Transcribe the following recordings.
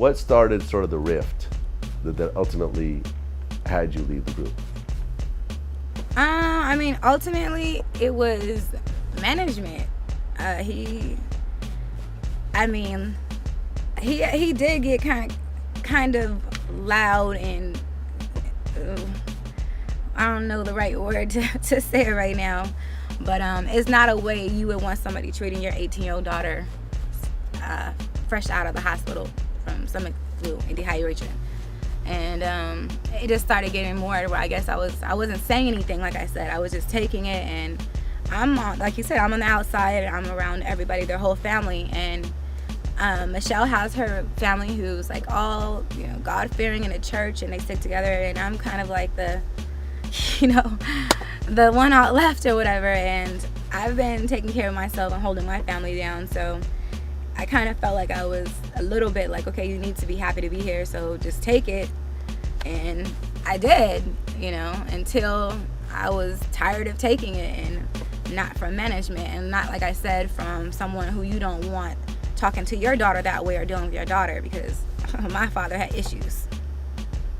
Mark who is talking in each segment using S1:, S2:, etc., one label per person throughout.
S1: What started sort of the rift that ultimately had you leave the group?
S2: I mean, ultimately, it was management. I mean, he did get kind of loud and I don't know the right word to say it right now, but it's not a way you would want somebody treating your 18-year-old daughter fresh out of the hospital from stomach flu and dehydration. And it just started getting more where I guess I wasn't saying anything. Like I said, I was just taking it, and I'm on, like you said, I'm on the outside. I'm around everybody, their whole family, and Michelle has her family who's like all, you know, God-fearing in the church, and they stick together, and I'm kind of like the, you know, the one out left or whatever, and I've been taking care of myself and holding my family down, so I kind of felt like I was a little bit like, okay, you need to be happy to be here, so just take it. And I did, you know, until I was tired of taking it, and not from management, and not, like I said, from someone who you don't want talking to your daughter that way or dealing with your daughter, because my father had issues.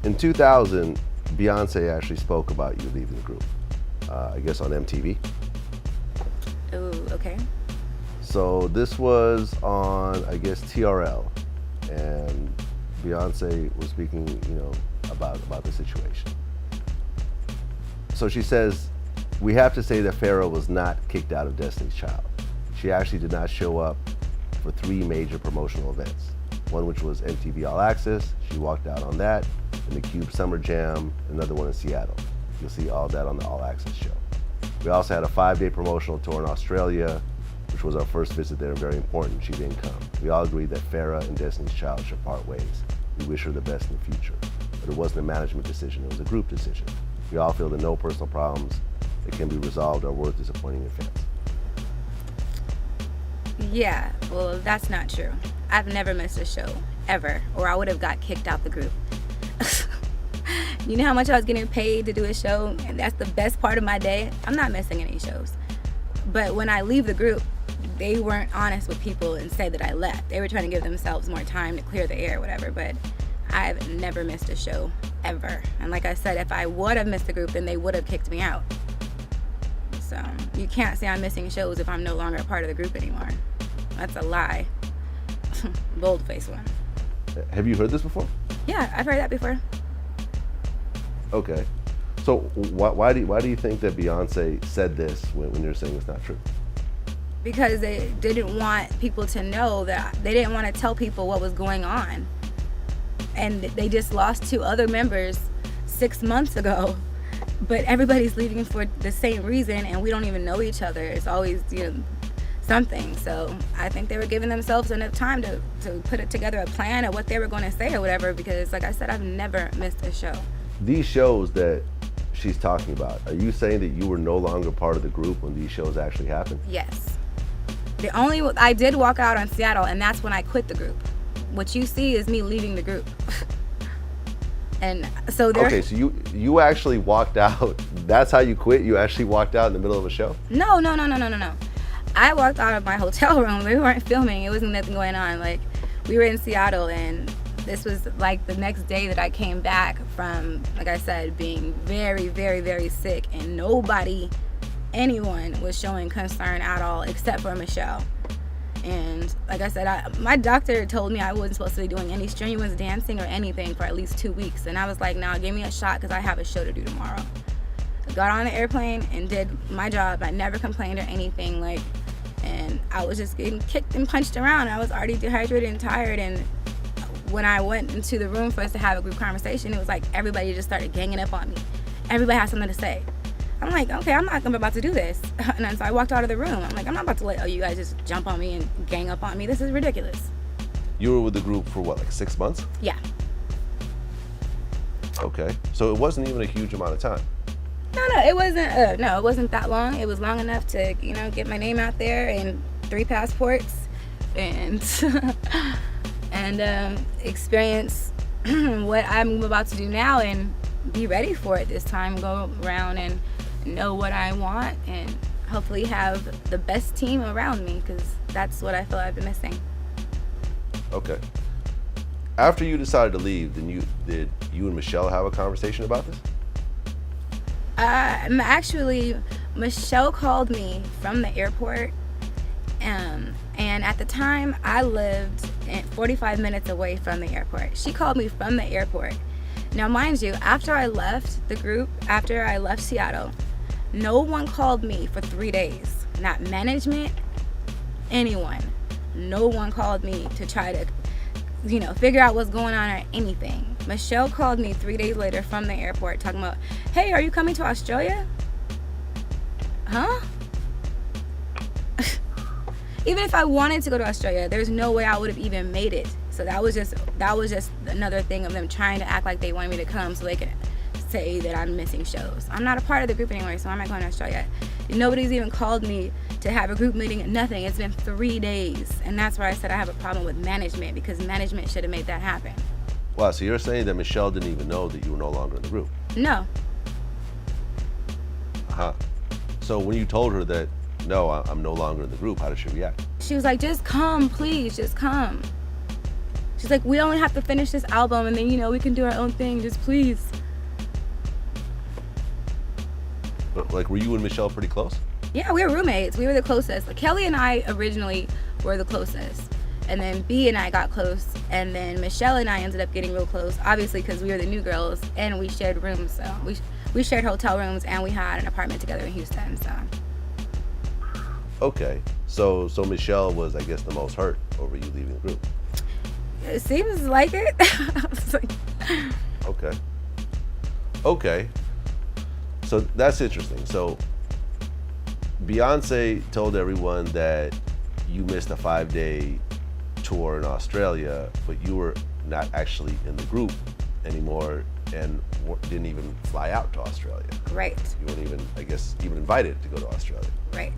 S1: In 2000, Beyonce actually spoke about you leaving the group, I guess on MTV.
S2: Oh, okay.
S1: So this was on, I guess, TRL, and Beyonce was speaking, you know, about the situation. So she says, we have to say that Farrah was not kicked out of Destiny's Child. She actually did not show up for 3 major promotional events. One which was MTV All Access, she walked out on that, and the Cube Summer Jam, another one in Seattle. You'll see all that on the All Access show. We also had a 5-day promotional tour in Australia, which was our first visit there, and very important. She didn't come. We all agreed that Farrah and Destiny's Child should part ways. We wish her the best in the future. But it wasn't a management decision, it was a group decision. We all feel that no personal problems that can be resolved are worth disappointing your fans.
S2: Yeah, well, that's not true. I've never missed a show, ever, or I would have got kicked out the group. You know how much I was getting paid to do a show, and that's the best part of my day? I'm not missing any shows. But when I leave the group, they weren't honest with people and said that I left. They were trying to give themselves more time to clear the air or whatever, but I've never missed a show, ever. And like I said, if I would have missed the group, then they would have kicked me out. So you can't say I'm missing shows if I'm no longer a part of the group anymore. That's a lie. Bold-faced one.
S1: Have you heard this before?
S2: Yeah, I've heard that before.
S1: Okay. So why do you think that Beyonce said this when you're saying it's not true?
S2: Because they didn't want people to know that. They didn't want to tell people what was going on. And they just lost 2 other members 6 months ago. But everybody's leaving for the same reason, and we don't even know each other. It's always, you know, something. So I think they were giving themselves enough time to put together a plan of what they were going to say or whatever, because like I said, I've never missed a show.
S1: These shows that she's talking about, are you saying that you were no longer part of the group when these shows actually happened?
S2: Yes. I did walk out on Seattle, and that's when I quit the group. What you see is me leaving the group. And so
S1: Okay, so you actually walked out. That's how you quit? You actually walked out in the middle of a show?
S2: No. I walked out of my hotel room. We weren't filming. It wasn't nothing going on. Like, we were in Seattle, and this was like the next day that I came back from, like I said, being very, very, very sick, and anyone was showing concern at all except for Michelle. And like I said, my doctor told me I wasn't supposed to be doing any strenuous dancing or anything for at least 2 weeks. And I was like, nah, give me a shot because I have a show to do tomorrow. I got on the airplane and did my job. I never complained or anything. And I was just getting kicked and punched around. I was already dehydrated and tired. And when I went into the room for us to have a group conversation, it was like everybody just started ganging up on me. Everybody had something to say. I'm like, okay, I'm not about to do this. And then so I walked out of the room. I'm like, I'm not about to let you guys just jump on me and gang up on me. This is ridiculous.
S1: You were with the group for what, like 6 months?
S2: Yeah.
S1: Okay, so it wasn't even a huge amount of time.
S2: No, it wasn't. No, it wasn't that long. It was long enough to, you know, get my name out there and 3 passports and experience what I'm about to do now and be ready for it this time. Go around and know what I want and hopefully have the best team around me, because that's what I feel I've been missing.
S1: Okay. After you decided to leave, did you and Michelle have a conversation about this?
S2: Actually, Michelle called me from the airport, and at the time I lived 45 minutes away from the airport. She called me from the airport. Now, mind you, after I left the group, after I left Seattle, no one called me for 3 days. Not management, anyone. No one called me to try to, figure out what's going on or anything. Michelle called me 3 days later from the airport talking about, hey, are you coming to Australia? Huh? Even if I wanted to go to Australia, there's no way I would have even made it. So that was just another thing of them trying to act like they wanted me to come so they could say that I'm missing shows. I'm not a part of the group anymore, so I'm not going to Australia. Nobody's even called me to have a group meeting, nothing. It's been 3 days. And that's where I said I have a problem with management, because management should have made that happen.
S1: Wow, so you're saying that Michelle didn't even know that you were no longer in the group?
S2: No.
S1: Uh-huh. So when you told her that, no, I'm no longer in the group, how did she react?
S2: She was like, just come, please, just come. She's like, we only have to finish this album and then, we can do our own thing, just please.
S1: But, were you and Michelle pretty close?
S2: Yeah, we were roommates. We were the closest. Like, Kelly and I originally were the closest. And then B and I got close. And then Michelle and I ended up getting real close, obviously because we were the new girls and we shared rooms. So we shared hotel rooms and we had an apartment together in Houston. So.
S1: Okay. So Michelle was, I guess, the most hurt over you leaving the group.
S2: It seems like it. I was like,
S1: Okay. So that's interesting. So Beyonce told everyone that you missed a 5-day tour in Australia, but you were not actually in the group anymore and didn't even fly out to Australia.
S2: Right.
S1: You weren't even, I guess, even invited to go to Australia.
S2: Right.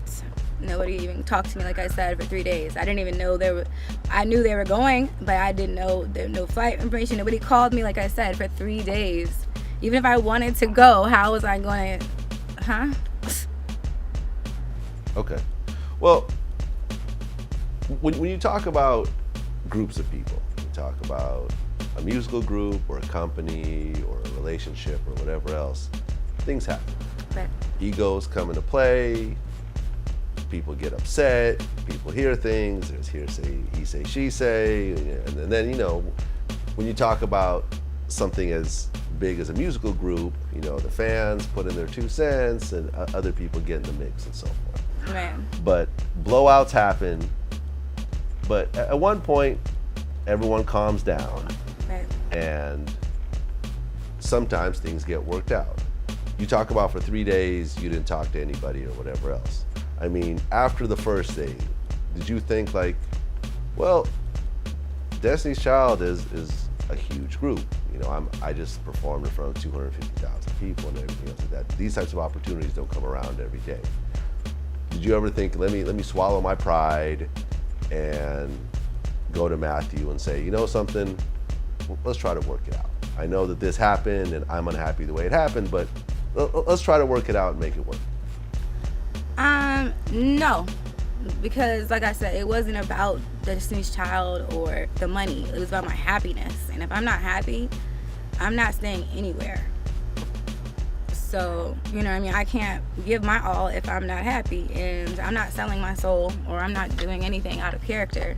S2: Nobody even talked to me, like I said, for 3 days. I didn't even know I knew they were going, but I didn't know there was no flight information. Nobody called me, like I said, for 3 days. Even if I wanted to go, how was I going to,
S1: Okay. Well, when you talk about groups of people, you talk about a musical group or a company or a relationship or whatever else, things happen.
S2: Right.
S1: Egos come into play, people get upset, people hear things, there's hearsay, he say, she say, and then, when you talk about something as big as a musical group, the fans put in their 2 cents and other people get in the mix and so forth.
S2: Man.
S1: But blowouts happen, but at one point, everyone calms down.
S2: Right.
S1: And sometimes things get worked out. You talk about for 3 days, you didn't talk to anybody or whatever else. I mean, after the first day, did you think well, Destiny's Child is a huge group. I just performed in front of 250,000 people and everything else like that. These types of opportunities don't come around every day. Did you ever think, let me swallow my pride and go to Matthew and say, something, let's try to work it out. I know that this happened and I'm unhappy the way it happened, but let's try to work it out and make it work.
S2: No, because like I said, it wasn't about Destiny's Child or the money. It was about my happiness. And if I'm not happy, I'm not staying anywhere. So, I can't give my all if I'm not happy, and I'm not selling my soul, or I'm not doing anything out of character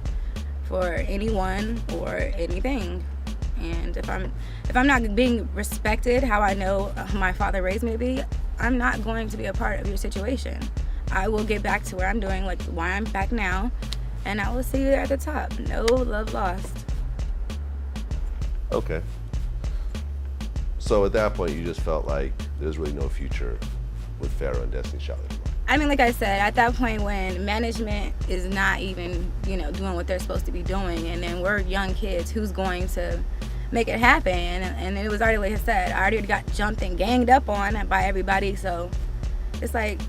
S2: for anyone or anything. And if I'm not being respected how I know my father raised me to be, I'm not going to be a part of your situation. I will get back to where I'm doing, like why I'm back now, and I will see you there at the top. No love lost.
S1: Okay. So at that point, you just felt like there's really no future with Pharoah and Destiny's Child anymore.
S2: I mean, like I said, at that point when management is not even, doing what they're supposed to be doing, and then we're young kids, who's going to make it happen? And it was already, like I said, I already got jumped and ganged up on by everybody, so it's like,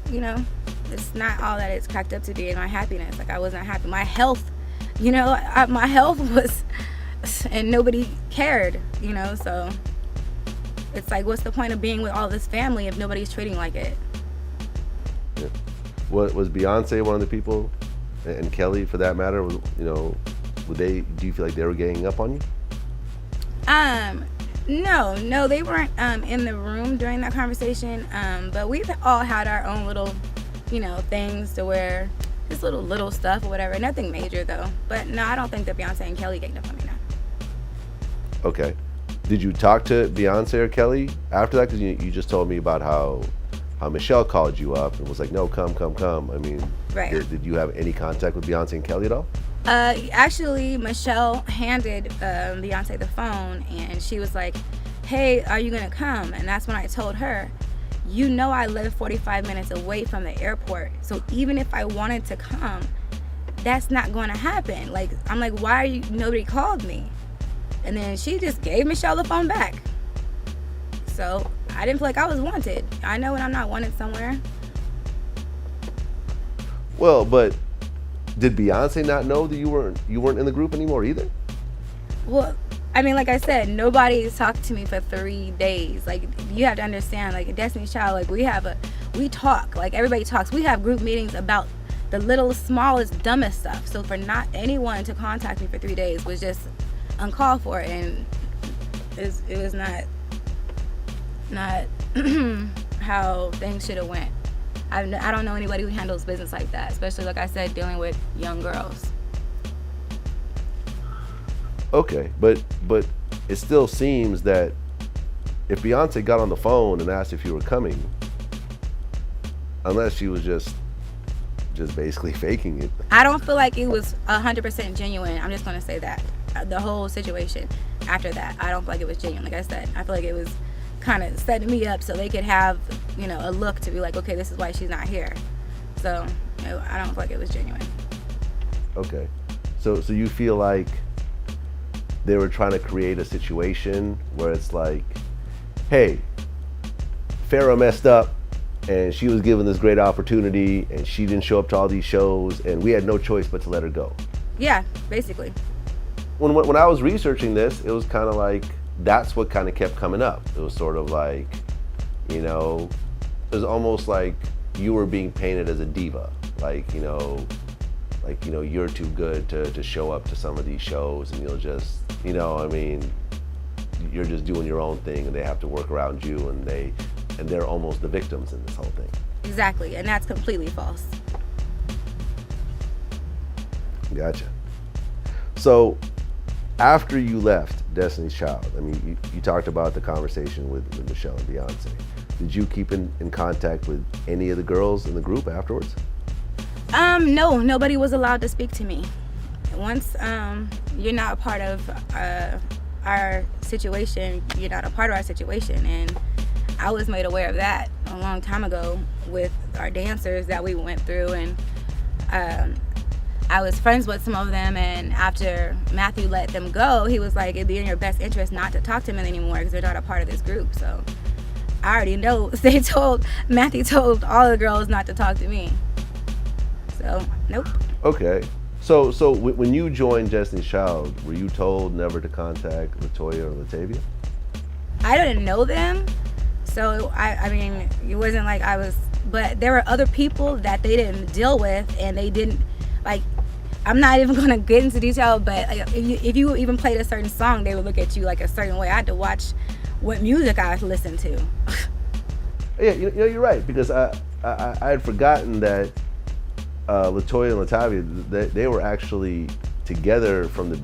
S2: it's not all that it's cracked up to be in my happiness. Like, I was not happy. My health, my health was, and nobody cared, so it's like, what's the point of being with all this family if nobody's treating like it?
S1: Yeah. Was Beyonce one of the people, and Kelly for that matter, do you feel like they were ganging up on you?
S2: No, they weren't in the room during that conversation. But we've all had our own little, things to where just little stuff or whatever. Nothing major though. But no, I don't think that Beyonce and Kelly ganged up on me now.
S1: Okay. Did you talk to Beyonce or Kelly after that? Because you just told me about how Michelle called you up and was like, no, come. I mean,
S2: Right.
S1: did you have any contact with Beyonce and Kelly at all?
S2: Actually, Michelle handed Beyonce the phone, and she was like, hey, are you gonna come? And that's when I told her, I live 45 minutes away from the airport, so even if I wanted to come, that's not going to happen. Like, I'm like, nobody called me? And then she just gave Michelle the phone back. So I didn't feel like I was wanted. I know when I'm not wanted somewhere.
S1: Well, but did Beyonce not know that you weren't in the group anymore either?
S2: Well, I mean, like I said, nobody's talked to me for 3 days. Like, you have to understand, like, Destiny's Child, like, we talk. Like, everybody talks. We have group meetings about the littlest, smallest, dumbest stuff. So for not anyone to contact me for 3 days was just uncalled for, and it was not how things should have went. I don't know anybody who handles business like that, especially, like I said, dealing with young girls.
S1: Okay, but it still seems that if Beyonce got on the phone and asked if you were coming, unless she was just basically faking it.
S2: I don't feel like it was 100% genuine. I'm just going to say that. The whole situation after that, I don't feel like it was genuine. Like I said, I feel like it was kind of setting me up so they could have, a look to be like, okay, this is why she's not here. So, I don't feel like it was genuine.
S1: Okay. So you feel like they were trying to create a situation where it's like, hey, Farrah messed up and she was given this great opportunity and she didn't show up to all these shows and we had no choice but to let her go.
S2: Yeah, basically.
S1: When I was researching this, it was kind of like, that's what kind of kept coming up. It was sort of like, it was almost like you were being painted as a diva. Like, you're too good to show up to some of these shows and you'll just, you're just doing your own thing and they have to work around you and they're almost the victims in this whole thing.
S2: Exactly, and that's completely false.
S1: Gotcha. So after you left Destiny's Child, I mean, you talked about the conversation with Michelle and Beyonce. Did you keep in contact with any of the girls in the group afterwards?
S2: No, nobody was allowed to speak to me. Once you're not a part of our situation, you're not a part of our situation, and I was made aware of that a long time ago with our dancers that we went through, and I was friends with some of them, and after Matthew let them go, he was like, it'd be in your best interest not to talk to them anymore because they're not a part of this group. So I already know Matthew told all the girls not to talk to me. So, nope.
S1: Okay. So when you joined Destiny's Child, were you told never to contact LaToya or Latavia?
S2: I didn't know them, so I mean, it wasn't like I was, but there were other people that they didn't deal with, and they didn't, like, I'm not even gonna get into detail, but if you even played a certain song, they would look at you like a certain way. I had to watch what music I listened to.
S1: Yeah, you're right, because I had forgotten that LaToya and Latavia, they were actually together from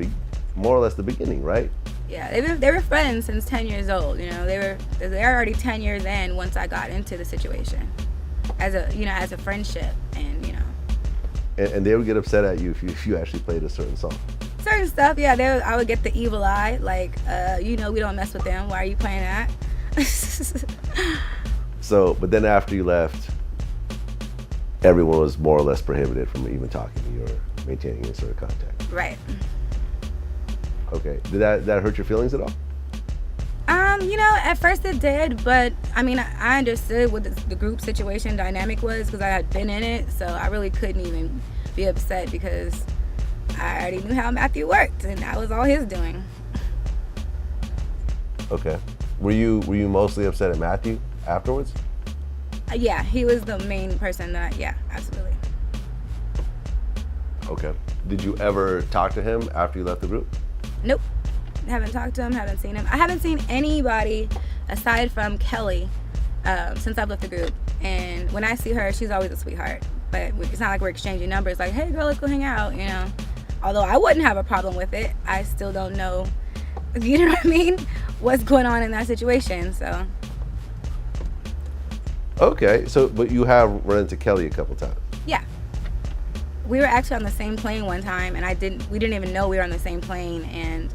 S1: more or less the beginning, right?
S2: Yeah, they were friends since 10 years old. They're already 10 years in once I got into the situation, as a friendship, and
S1: And they would get upset at you if you actually played a certain song.
S2: Certain stuff, yeah. I would get the evil eye, like, we don't mess with them. Why are you playing that?
S1: So, but then after you left, everyone was more or less prohibited from even talking to you or maintaining any sort of contact.
S2: Right.
S1: Okay. Did that hurt your feelings at all?
S2: At first it did, but I mean, I understood what the group situation dynamic was because I had been in it, so I really couldn't even be upset because I already knew how Matthew worked, and that was all his doing.
S1: Okay. Were you mostly upset at Matthew afterwards?
S2: Yeah, he was the main person yeah, absolutely.
S1: Okay. Did you ever talk to him after you left the group?
S2: Nope. Haven't talked to him. Haven't seen him. I haven't seen anybody aside from Kelly since I've left the group. And when I see her, she's always a sweetheart. But it's not like we're exchanging numbers. Like, hey, girl, let's go hang out. You know. Although I wouldn't have a problem with it, I still don't know. You know what I mean? What's going on in that situation? So.
S1: Okay, so but you have run into Kelly a couple times.
S2: Yeah. We were actually on the same plane one time, and we didn't even know we were on the same plane, and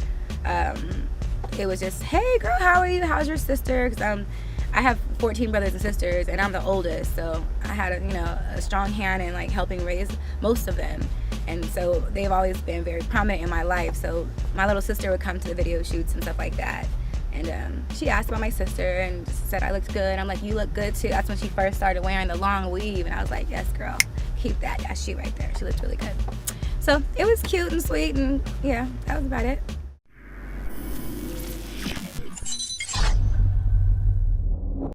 S2: it was just, hey girl, how are you? How's your sister? Because I have 14 brothers and sisters, and I'm the oldest, so I had a strong hand in like helping raise most of them, and so they've always been very prominent in my life. So my little sister would come to the video shoots and stuff like that, and she asked about my sister and said I looked good. I'm like, you look good too. That's when she first started wearing the long weave, and I was like, yes girl, keep that. That's she right there. She looked really good. So it was cute and sweet, and yeah, that was about it.